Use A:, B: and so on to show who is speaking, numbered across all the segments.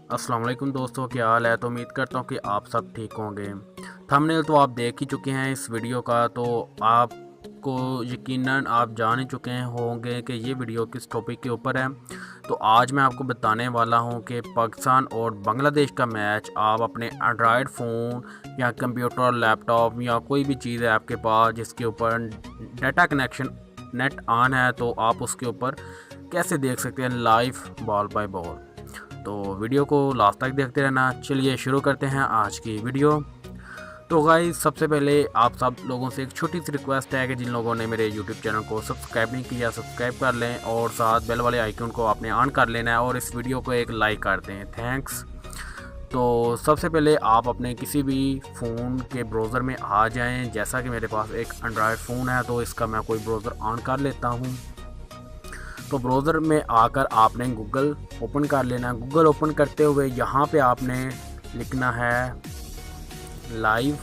A: अस्सलाम वालेकुम दोस्तों, क्या हाल है। तो उम्मीद करता हूँ कि आप सब ठीक होंगे। थंबनेल तो आप देख ही चुके हैं इस वीडियो का, तो आपको यकीनन आप जान ही चुके हैं होंगे कि ये वीडियो किस टॉपिक के ऊपर है। तो आज मैं आपको बताने वाला हूँ कि पाकिस्तान और बांग्लादेश का मैच आप अपने एंड्रॉयड फ़ोन या कंप्यूटर, लैपटॉप या कोई भी चीज़ है आपके पास जिसके ऊपर डाटा कनेक्शन नेट ऑन है, तो आप उसके ऊपर कैसे देख सकते हैं लाइव बॉल बाय बॉल। तो वीडियो को लास्ट तक देखते रहना। चलिए शुरू करते हैं आज की वीडियो। तो गाइस, सबसे पहले आप सब लोगों से एक छोटी सी रिक्वेस्ट है कि जिन लोगों ने मेरे यूट्यूब चैनल को सब्सक्राइब नहीं किया, सब्सक्राइब कर लें और साथ बेल वाले आइकन को आपने ऑन कर लेना है और इस वीडियो को एक लाइक कर दें। थैंक्स। तो सबसे पहले आप अपने किसी भी फ़ोन के ब्राउज़र में आ जाएं। जैसा कि मेरे पास एक एंड्रॉयड फ़ोन है तो इसका मैं कोई ब्राउज़र ऑन कर लेता हूँ। तो ब्राउज़र में आकर आपने गूगल ओपन कर लेना है। गूगल ओपन करते हुए यहाँ पे आपने लिखना है live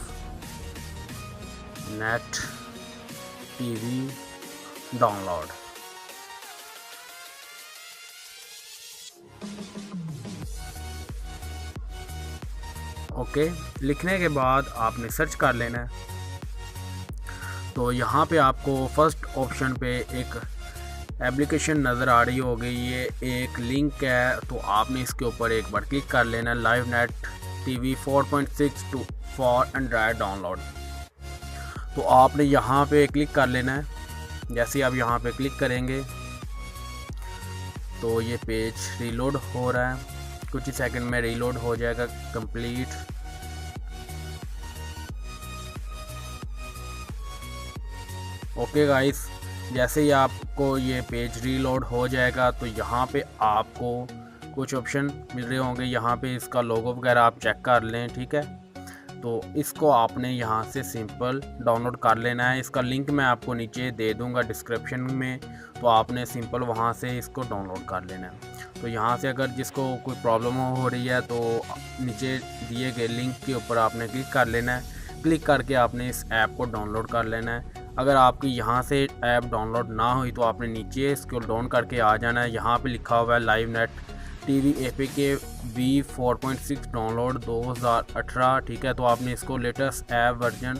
A: net TV download. Okay, लिखने के बाद आपने सर्च कर लेना है। तो यहाँ पे आपको फर्स्ट ऑप्शन पे एक एप्लीकेशन नज़र आ रही होगी, ये एक लिंक है, तो आपने इसके ऊपर एक बार क्लिक कर लेना है। Live net TV 4.6 for Android download. तो आपने यहाँ पे क्लिक कर लेना है। जैसे आप यहाँ पे क्लिक करेंगे तो ये पेज रीलोड हो रहा है, कुछ ही सेकंड में रीलोड हो जाएगा कंप्लीट। ओके गाइस, जैसे ही आपको ये पेज रीलोड हो जाएगा तो यहाँ पे आपको कुछ ऑप्शन मिल रहे होंगे। यहाँ पे इसका लोगो वगैरह आप चेक कर लें, ठीक है। तो इसको आपने यहाँ से सिंपल डाउनलोड कर लेना है। इसका लिंक मैं आपको नीचे दे दूँगा डिस्क्रिप्शन में, तो आपने सिंपल वहाँ से इसको डाउनलोड कर लेना है। तो यहाँ से अगर जिसको कोई प्रॉब्लम हो रही है तो नीचे दिए गए लिंक के ऊपर आपने क्लिक कर लेना है। क्लिक करके आपने इस ऐप को डाउनलोड कर लेना है। अगर आपकी यहाँ से ऐप डाउनलोड ना हुई तो आपने नीचे स्क्रॉल डाउन करके आ जाना है। यहाँ पे लिखा हुआ है live net TV APK V4.6 download 2018, ठीक है। तो आपने इसको लेटेस्ट ऐप वर्जन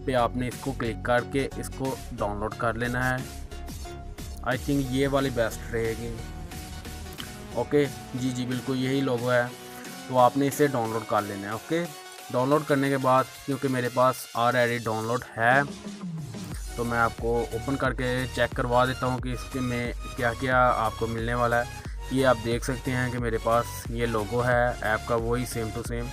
A: पे आपने इसको क्लिक करके इसको डाउनलोड कर लेना है। आई थिंक ये वाली बेस्ट रहेगी। ओके जी बिल्कुल यही लोगो है, तो आपने इसे डाउनलोड कर लेना है। ओके, डाउनलोड करने के बाद क्योंकि मेरे पास ऑलरेडी डाउनलोड है तो मैं आपको ओपन करके चेक करवा देता हूँ कि इसके में क्या क्या आपको मिलने वाला है। ये आप देख सकते हैं कि मेरे पास ये लोगो है ऐप का, वही सेम टू सेम।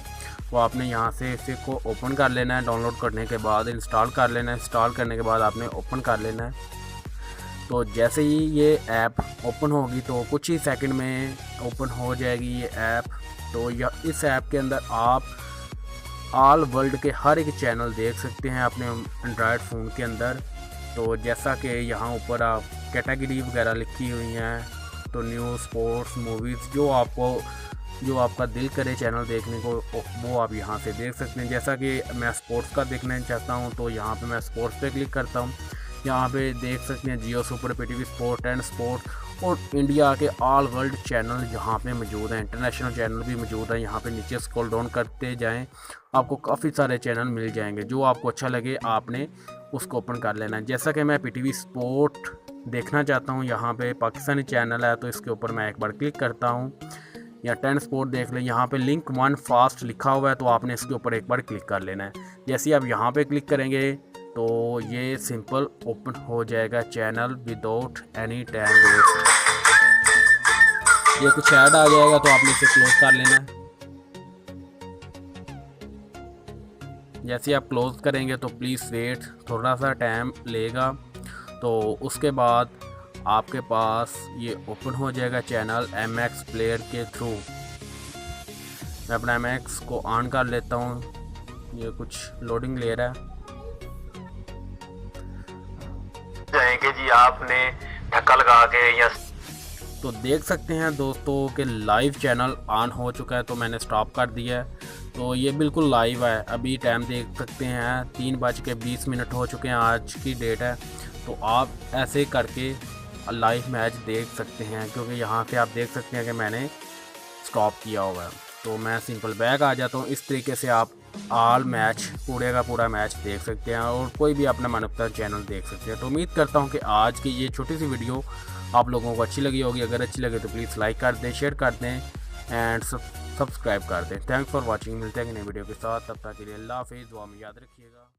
A: तो आपने यहाँ से इसे को ओपन कर लेना है। डाउनलोड करने के बाद इंस्टॉल कर लेना है। इंस्टॉल करने के बाद आपने ओपन कर लेना है। तो जैसे ही ये ऐप ओपन होगी तो कुछ ही सेकंड में ओपन हो जाएगी ये ऐप। तो इस ऐप के अंदर आप ऑल वर्ल्ड के हर एक चैनल देख सकते हैं अपने एंड्रॉयड फ़ोन के अंदर। तो जैसा कि यहाँ ऊपर आप कैटेगरी वगैरह लिखी हुई हैं, तो न्यूज़, स्पोर्ट्स, मूवीज़, जो आपका दिल करे चैनल देखने को वो आप यहाँ से देख सकते हैं। जैसा कि मैं स्पोर्ट्स का देखना चाहता हूँ तो यहाँ पे मैं स्पोर्ट्स पे क्लिक करता हूँ। यहाँ पे देख सकते हैं Geo super, PTV sport and sport और इंडिया के ऑल वर्ल्ड चैनल यहाँ पे मौजूद हैं। इंटरनेशनल चैनल भी मौजूद हैं। यहाँ पे नीचे स्क्रॉल डाउन करते जाएं, आपको काफ़ी सारे चैनल मिल जाएंगे। जो आपको अच्छा लगे आपने उसको ओपन कर लेना है। जैसा कि मैं PTV स्पोर्ट देखना चाहता हूँ, यहाँ पे पाकिस्तानी चैनल है तो इसके ऊपर मैं एक बार क्लिक करता हूँ। या 10 स्पोर्ट देख लें, यहाँ पे लिंक 1 फास्ट लिखा हुआ है तो आपने इसके ऊपर एक बार क्लिक कर लेना है। जैसे आप यहाँ पे क्लिक करेंगे तो ये सिंपल ओपन हो जाएगा channel without any time waste. ये कुछ ऐड आ जाएगा तो आपने इसे क्लोज कर लेना है। जैसे आप क्लोज करेंगे तो प्लीज़ वेट, थोड़ा सा टाइम लेगा। तो उसके बाद आपके पास ये ओपन हो जाएगा चैनल MX प्लेयर के थ्रू। मैं अपना MX को ऑन कर लेता हूँ। ये कुछ लोडिंग ले रहा है।
B: जाएंगे जी आपने धक्का लगा के या
A: तो देख सकते हैं दोस्तों कि लाइव चैनल ऑन हो चुका है, तो मैंने स्टॉप कर दिया है। तो ये बिल्कुल लाइव है। अभी टाइम देख सकते हैं 3:20 हो चुके हैं, आज की डेट है। तो आप ऐसे करके लाइव मैच देख सकते हैं, क्योंकि यहाँ पे आप देख सकते हैं कि मैंने स्टॉप किया हुआ है। तो मैं सिंपल बैक आ जाता हूँ। इस तरीके से आप ऑल मैच पूरे का पूरा मैच देख सकते हैं और कोई भी अपना मनपसंद चैनल देख सकते हैं। तो उम्मीद करता हूँ कि आज की ये छोटी सी वीडियो आप लोगों को अच्छी लगी होगी। अगर अच्छी लगे तो प्लीज़ लाइक कर दें, शेयर कर दें एंड सब्सक्राइब कर दें। Thanks for watching. मिलते हैं नई वीडियो के साथ, तब तक के लिए अल्लाह हाफिज़। दुआ में याद रखिएगा।